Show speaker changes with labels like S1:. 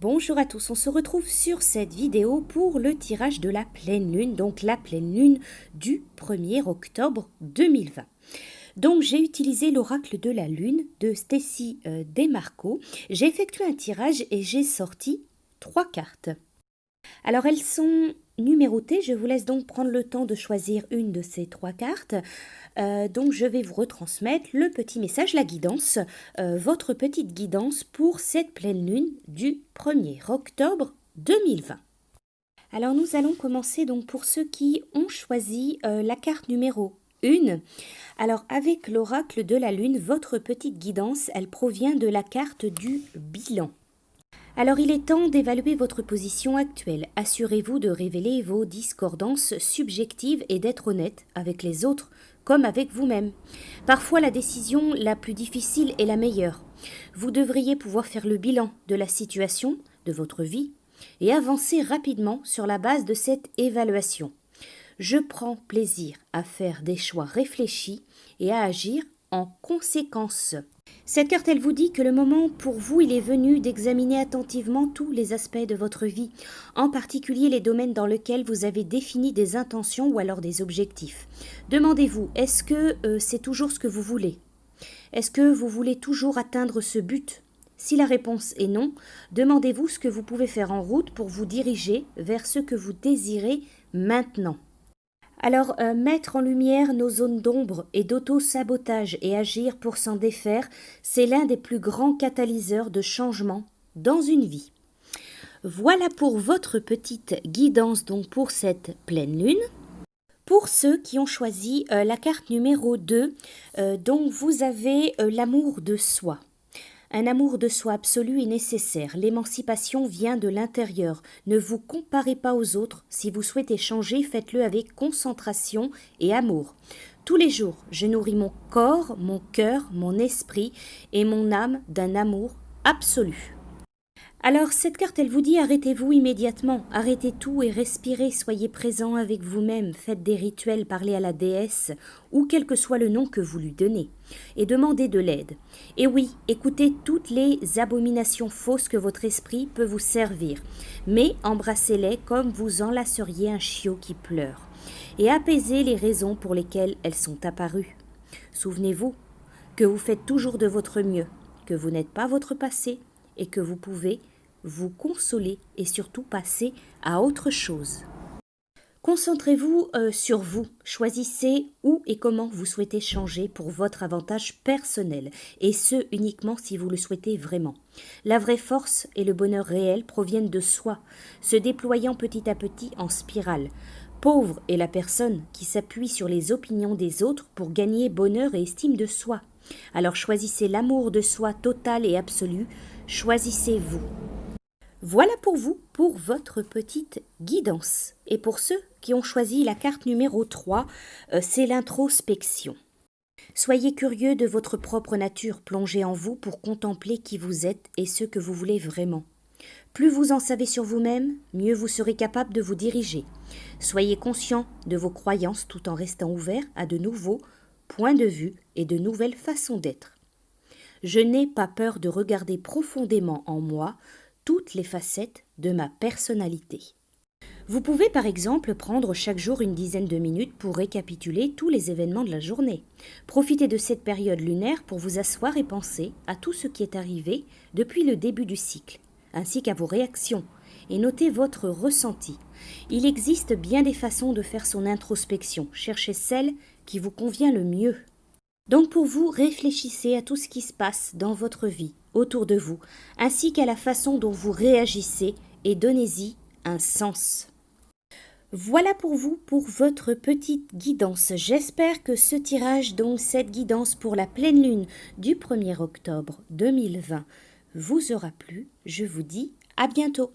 S1: Bonjour à tous, on se retrouve sur cette vidéo pour le tirage de la pleine lune, donc la pleine lune du 1er octobre 2020. Donc j'ai utilisé l'oracle de la lune de Stacy Demarco. J'ai effectué un tirage et j'ai sorti 3 cartes. Alors elles sont numérotées, je vous laisse donc prendre le temps de choisir une de ces 3 cartes. Donc je vais vous retransmettre le petit message, la guidance, votre petite guidance pour cette pleine lune du 1er octobre 2020. Alors nous allons commencer donc pour ceux qui ont choisi la carte numéro 1. Alors avec l'oracle de la lune, votre petite guidance, elle provient de la carte du bilan. Alors il est temps d'évaluer votre position actuelle. Assurez-vous de révéler vos discordances subjectives et d'être honnête avec les autres comme avec vous-même. Parfois la décision la plus difficile est la meilleure. Vous devriez pouvoir faire le bilan de la situation, de votre vie, et avancer rapidement sur la base de cette évaluation. Je prends plaisir à faire des choix réfléchis et à agir en conséquence. Cette carte, elle vous dit que le moment pour vous, il est venu d'examiner attentivement tous les aspects de votre vie, en particulier les domaines dans lesquels vous avez défini des intentions ou alors des objectifs. Demandez-vous, est-ce que c'est toujours ce que vous voulez? Est-ce que vous voulez toujours atteindre ce but? Si la réponse est non, demandez-vous ce que vous pouvez faire en route pour vous diriger vers ce que vous désirez maintenant. Alors, mettre en lumière nos zones d'ombre et d'auto-sabotage et agir pour s'en défaire, c'est l'un des plus grands catalyseurs de changement dans une vie. Voilà pour votre petite guidance donc pour cette pleine lune. Pour ceux qui ont choisi la carte numéro 2, donc vous avez l'amour de soi. Un amour de soi absolu est nécessaire. L'émancipation vient de l'intérieur. Ne vous comparez pas aux autres. Si vous souhaitez changer, faites-le avec concentration et amour. Tous les jours, je nourris mon corps, mon cœur, mon esprit et mon âme d'un amour absolu. Alors, cette carte, elle vous dit arrêtez-vous immédiatement, arrêtez tout et respirez, soyez présent avec vous-même, faites des rituels, parlez à la déesse, ou quel que soit le nom que vous lui donnez, et demandez de l'aide. Et oui, écoutez toutes les abominations fausses que votre esprit peut vous servir, mais embrassez-les comme vous enlaceriez un chiot qui pleure, et apaisez les raisons pour lesquelles elles sont apparues. Souvenez-vous que vous faites toujours de votre mieux, que vous n'êtes pas votre passé, et que vous pouvez vous consoler et surtout passer à autre chose. Concentrez-vous sur vous, choisissez où et comment vous souhaitez changer pour votre avantage personnel, et ce uniquement si vous le souhaitez vraiment. La vraie force et le bonheur réel proviennent de soi, se déployant petit à petit en spirale. Pauvre est la personne qui s'appuie sur les opinions des autres pour gagner bonheur et estime de soi. Alors choisissez l'amour de soi total et absolu, choisissez-vous. Voilà pour vous, pour votre petite guidance. Et pour ceux qui ont choisi la carte numéro 3, c'est l'introspection. Soyez curieux de votre propre nature, plongez en vous pour contempler qui vous êtes et ce que vous voulez vraiment. Plus vous en savez sur vous-même, mieux vous serez capable de vous diriger. Soyez conscient de vos croyances tout en restant ouvert à de nouveaux points de vue et de nouvelles façons d'être. Je n'ai pas peur de regarder profondément en moi toutes les facettes de ma personnalité. Vous pouvez par exemple prendre chaque jour une dizaine de minutes pour récapituler tous les événements de la journée. Profitez de cette période lunaire pour vous asseoir et penser à tout ce qui est arrivé depuis le début du cycle, ainsi qu'à vos réactions, et notez votre ressenti. Il existe bien des façons de faire son introspection. Cherchez celle qui vous convient le mieux. Donc pour vous, réfléchissez à tout ce qui se passe dans votre vie, autour de vous, ainsi qu'à la façon dont vous réagissez et donnez-y un sens. Voilà pour vous, pour votre petite guidance. J'espère que ce tirage, donc cette guidance pour la pleine lune du 1er octobre 2020, vous aura plu. Je vous dis à bientôt.